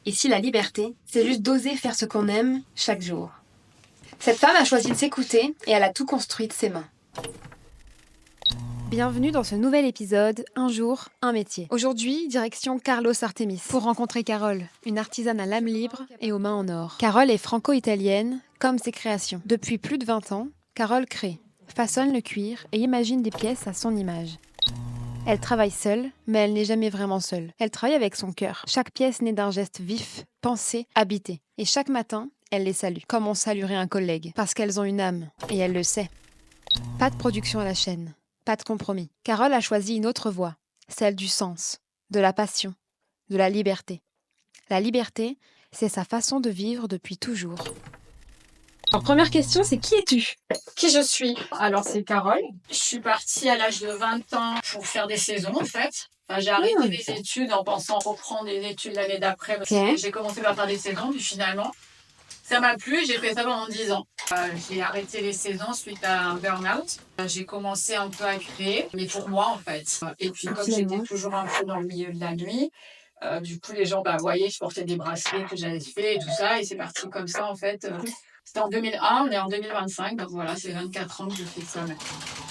Et si la liberté, c'est juste d'oser faire ce qu'on aime chaque jour. Cette femme a choisi de s'écouter et elle a tout construit de ses mains. Bienvenue dans ce nouvel épisode, Un jour, un métier. Aujourd'hui, direction Carlos Artemis, pour rencontrer Carole, une artisane à l'âme libre et aux mains en or. Carole est franco-italienne, comme ses créations. Depuis plus de 20 ans, Carole crée, façonne le cuir et imagine des pièces à son image. Elle travaille seule, mais elle n'est jamais vraiment seule. Elle travaille avec son cœur. Chaque pièce naît d'un geste vif, pensé, habité. Et chaque matin, elle les salue, comme on saluerait un collègue, parce qu'elles ont une âme, et elle le sait. Pas de production à la chaîne, pas de compromis. Carole a choisi une autre voie, celle du sens, de la passion, de la liberté. La liberté, c'est sa façon de vivre depuis toujours. Alors, première question, c'est qui es-tu ? Qui je suis? Alors, c'est Carole. Je suis partie à l'âge de 20 ans pour faire des saisons, en fait. Enfin, j'ai arrêté les études en pensant reprendre les études l'année d'après. Parce que j'ai commencé par faire des saisons, puis finalement, ça m'a plu. J'ai fait ça pendant 10 ans. J'ai arrêté les saisons suite à un burn-out. J'ai commencé un peu à créer, mais pour moi, en fait. Et puis, comme j'étais toujours un peu dans le milieu de la nuit, du coup, les gens voyaient, je portais des bracelets que j'avais fait et tout ça. Et c'est parti comme ça, en fait. C'était en 2001, on est en 2025, donc voilà, c'est 24 ans que je fais ça maintenant.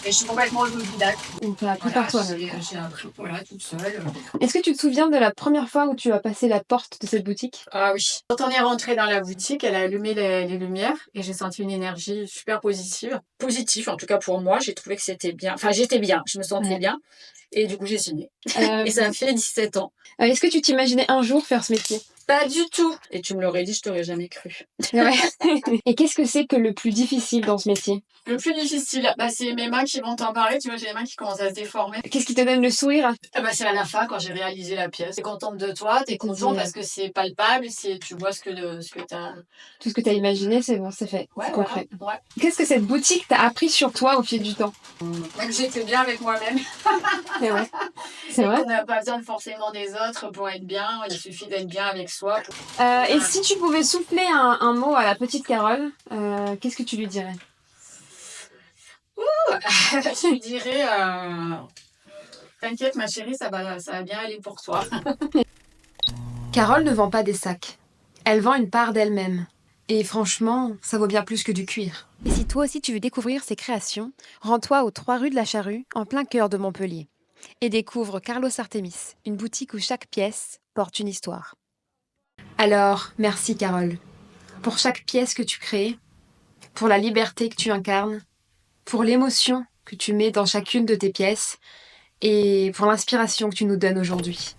Et je suis complètement autodidacte. Tu as appris par toi. J'ai appris, toute seule. Est-ce que tu te souviens de la première fois où tu as passé la porte de cette boutique ? Ah oui. Quand on est rentré dans la boutique, elle a allumé les lumières et j'ai senti une énergie super positive. Positive, en tout cas pour moi, j'ai trouvé que c'était bien. Enfin, j'étais bien, je me sentais bien. Et du coup, j'ai signé. Et ça a fait 17 ans. Est-ce que tu t'imaginais un jour faire ce métier ? Pas du tout. Et tu me l'aurais dit, je t'aurais jamais cru. Ouais. Et qu'est-ce que c'est que le plus difficile dans ce métier ? Le plus difficile, c'est mes mains qui vont t'en parler. Tu vois, j'ai les mains qui commencent à se déformer. Qu'est-ce qui te donne le sourire ? C'est à la fin, quand j'ai réalisé la pièce. T'es contente de toi, t'es content parce que c'est palpable, tu vois ce que t'as... Tout ce que t'as imaginé, c'est bon, c'est fait. Ouais, c'est concret. Ouais. Qu'est-ce que cette boutique t'a appris sur toi au fil du temps ? Que j'étais bien avec moi-même. C'est vrai. C'est vrai. On n'a pas besoin forcément des autres pour être bien. Il suffit d'être bien avec soi. Et si tu pouvais souffler un mot à la petite Carole, qu'est-ce que tu lui dirais ? Je lui dirais... T'inquiète ma chérie, ça va bien aller pour toi. Carole ne vend pas des sacs. Elle vend une part d'elle-même. Et franchement, ça vaut bien plus que du cuir. Et si toi aussi tu veux découvrir ses créations, rends-toi aux 3 rues de la Charrue, en plein cœur de Montpellier. Et découvre Carlos Artemis, une boutique où chaque pièce porte une histoire. Alors, merci Carole, pour chaque pièce que tu crées, pour la liberté que tu incarnes, pour l'émotion que tu mets dans chacune de tes pièces, et pour l'inspiration que tu nous donnes aujourd'hui.